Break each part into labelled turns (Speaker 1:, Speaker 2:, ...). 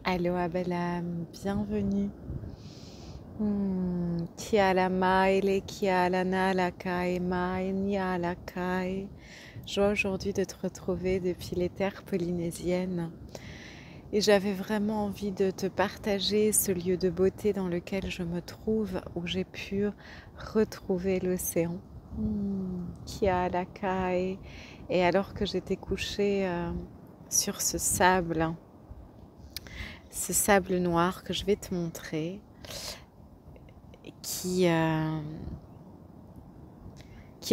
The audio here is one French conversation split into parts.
Speaker 1: Aloha belle âme, bienvenue. Kia la maele, kia la na la kai, mai nia la kai. Joie aujourd'hui de te retrouver depuis les terres polynésiennes. Et j'avais vraiment envie de te partager ce lieu de beauté dans lequel je me trouve, où j'ai pu retrouver l'océan. Kia la kai. Et alors que j'étais couchée sur ce sable noir que je vais te montrer, qui est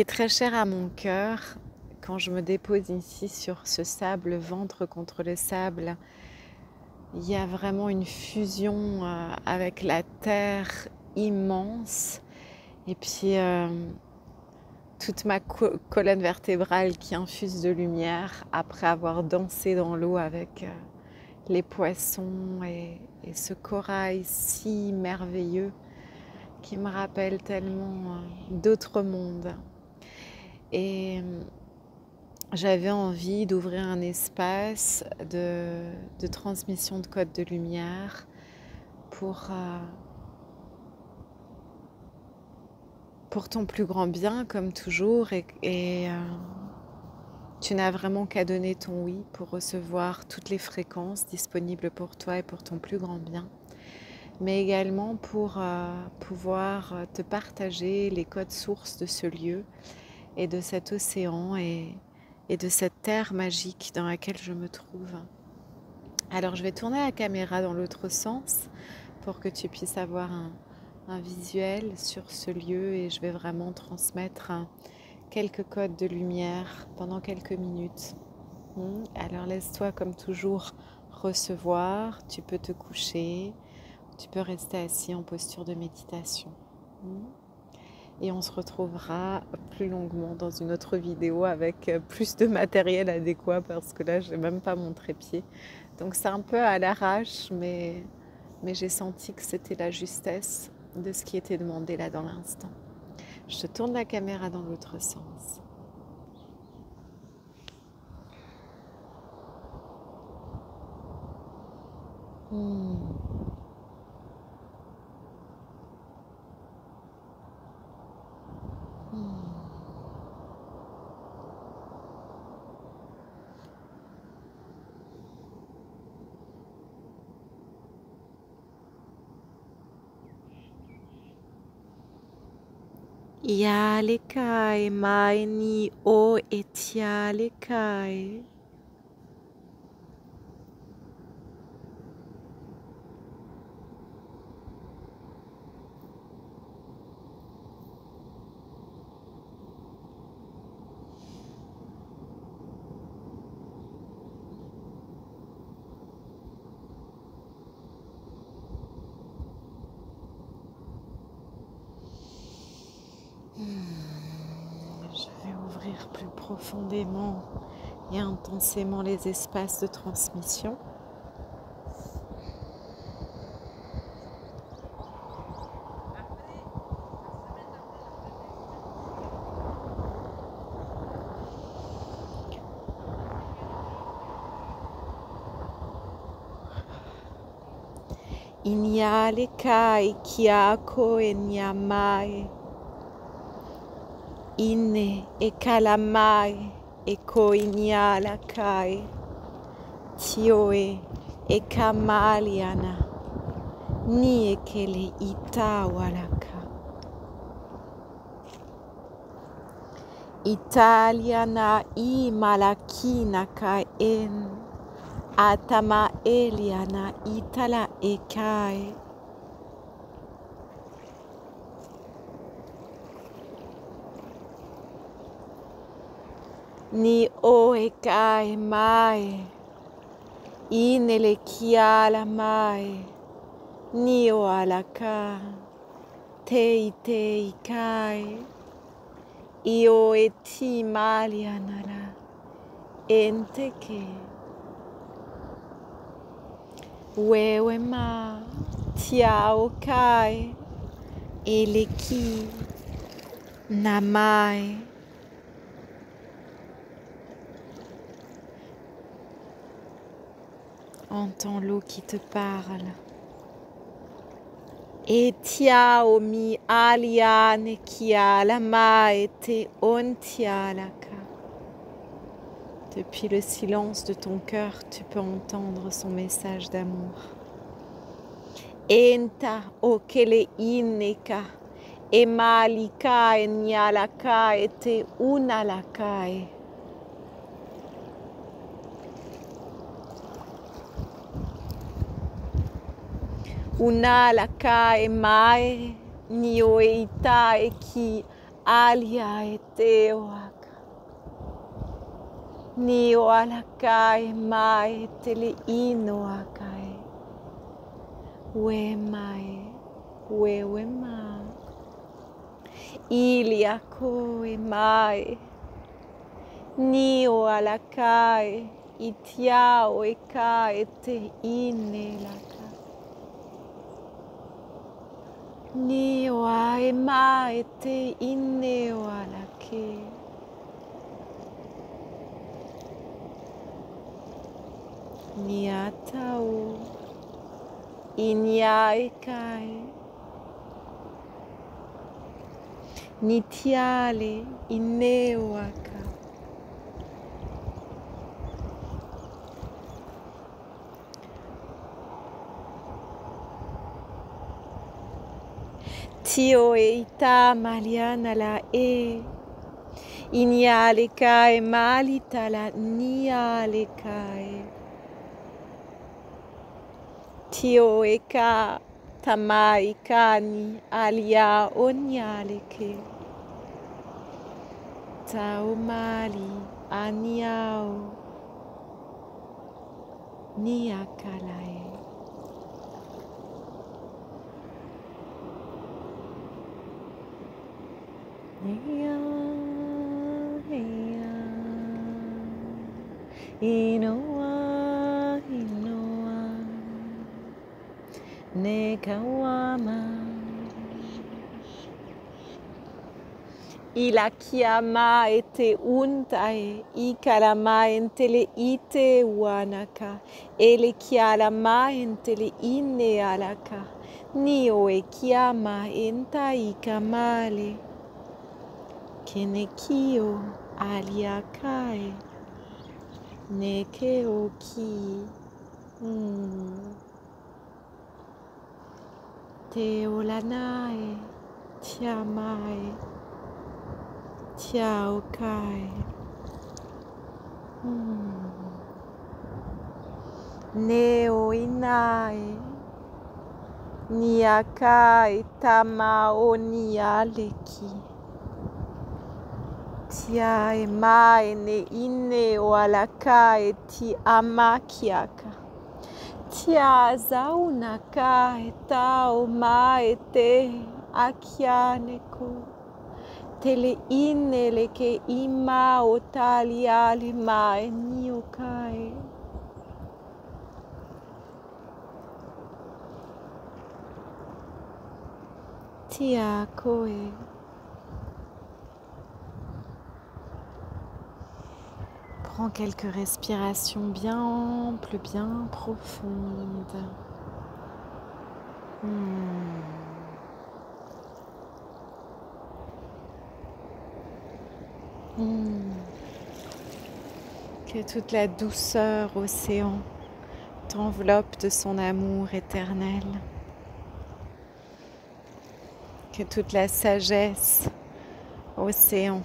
Speaker 1: très cher à mon cœur. Quand je me dépose ici sur ce sable, ventre contre le sable, il y a vraiment une fusion avec la terre immense, et puis toute ma colonne vertébrale qui infuse de lumière après avoir dansé dans l'eau avec les poissons et ce corail si merveilleux qui me rappelle tellement d'autres mondes. Et j'avais envie d'ouvrir un espace de transmission de codes de lumière pour ton plus grand bien, comme toujours. Et tu n'as vraiment qu'à donner ton oui pour recevoir toutes les fréquences disponibles pour toi et pour ton plus grand bien. Mais également pour pouvoir te partager les codes sources de ce lieu et de cet océan et de cette terre magique dans laquelle je me trouve. Alors je vais tourner la caméra dans l'autre sens pour que tu puisses avoir un visuel sur ce lieu, et je vais vraiment transmettre quelques codes de lumière pendant quelques minutes. Alors laisse-toi comme toujours recevoir, tu peux te coucher, tu peux rester assis en posture de méditation. Et on se retrouvera plus longuement dans une autre vidéo avec plus de matériel adéquat, parce que là, je n'ai même pas mon trépied. Donc c'est un peu à l'arrache, mais j'ai senti que c'était la justesse de ce qui était demandé là dans l'instant. Je te tourne la caméra dans l'autre sens. Ia le kai mai ni o e tia le kai. Je vais ouvrir plus profondément et intensément les espaces de transmission. Inia le kai kia ko e nia mai. Ine e kalamai e ko inia la kai. Tioe e kamaliana. Ni e kele itawalaka. Italiana I malakina ka en. Atama eliana itala e kai. Ni o e kai mai. Inele kiala mai. Ni o alaka. Tei tei kai. Io e ti malianara. Ente ke. Wewe ma. Tiao kai. Ele ki. Namai. Entends l'eau qui te parle. Et tia omi alia nekia lama ete ontia laka. Depuis le silence de ton cœur, tu peux entendre son message d'amour. Enta okele ineka. Emalika enyalaka ete unalakae. Unalaka emae nioeita eki alia ete oaka. Nioalaka emae tele inoakae. Wemae, wewema. Iliako emae. Nioalakae itiao eka ete inelaka. Niwa ema ete inewa lake. Niatao inya ekai. Nitiale inewaka. Tio eita maliana la e. Inyale kai malita la niale kai. Tio eka tamai kani alia onyale ke. Tao mali aniao niakalae. Nia, nia, inoa, inoa, nekawama. Ilakiama ete untae, ikalama entele ite wanaka, elekialama entele ine alaka, nio ekiama enta ikamale. Kenekio aliakae nekeoki teolanae tiamae tiaokae neoinae niakae tamaonialeki. Tia e mai ne ine o alaka e ti amakiaka. Tia zaunaka e tao ma e te akianeko. Tele ine le ke ima o taliale ma e niokai. Tia koe. Prends quelques respirations bien amples, bien profondes. Que toute la douceur océan t'enveloppe de son amour éternel. Que toute la sagesse océan,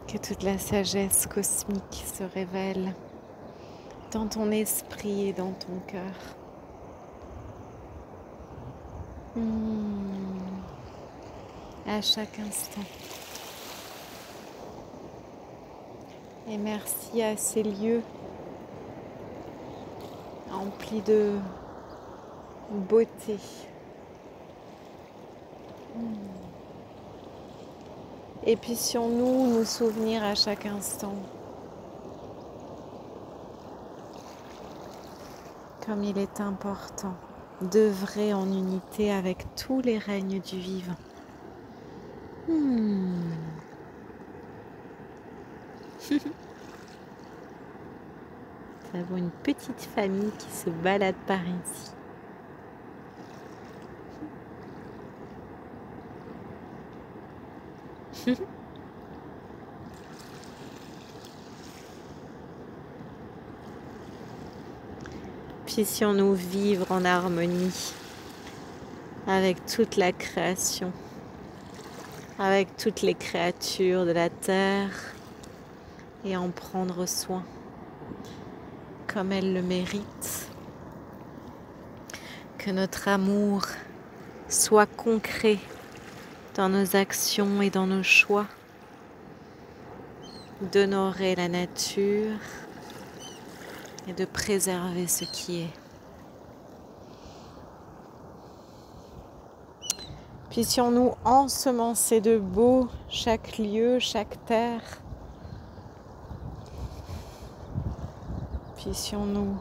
Speaker 1: que toute la sagesse cosmique se révèle dans ton esprit et dans ton cœur. À chaque instant. Et merci à ces lieux emplis de beauté. Et puissions-nous nous souvenir à chaque instant comme il est important d'œuvrer en unité avec tous les règnes du vivant. Nous avons une petite famille qui se balade par ici. Puissions-nous vivre en harmonie avec toute la création, avec toutes les créatures de la terre et en prendre soin comme elles le méritent. Que notre amour soit concret dans nos actions et dans nos choix, d'honorer la nature et de préserver ce qui est. Puissions-nous ensemencer de beau chaque lieu, chaque terre. Puissions-nous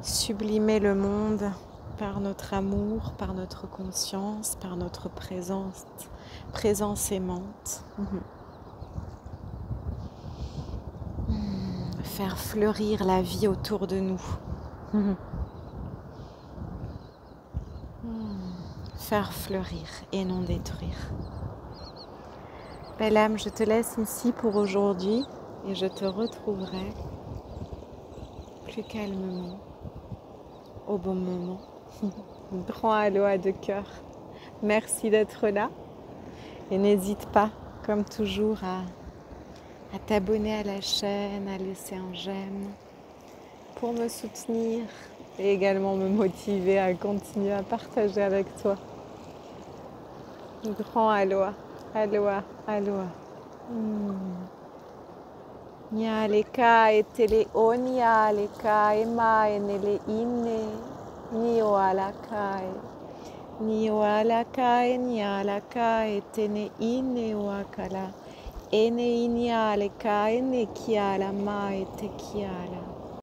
Speaker 1: sublimer le monde par notre amour, par notre conscience, par notre présence aimante. Faire fleurir la vie autour de nous. Faire fleurir et non détruire. Belle âme, je te laisse ici pour aujourd'hui et je te retrouverai plus calmement, au bon moment. Grand aloha de cœur. Merci d'être là et n'hésite pas, comme toujours, à t'abonner à la chaîne, à laisser un j'aime pour me soutenir et également me motiver à continuer à partager avec toi. Grand aloha, aloha, aloha. Nya leka e tele onia leka e mai nele ine ni o alakai. Ni o alakai ni alakai tene ine o akala. Ene inia leka ene kiala mai te kiala.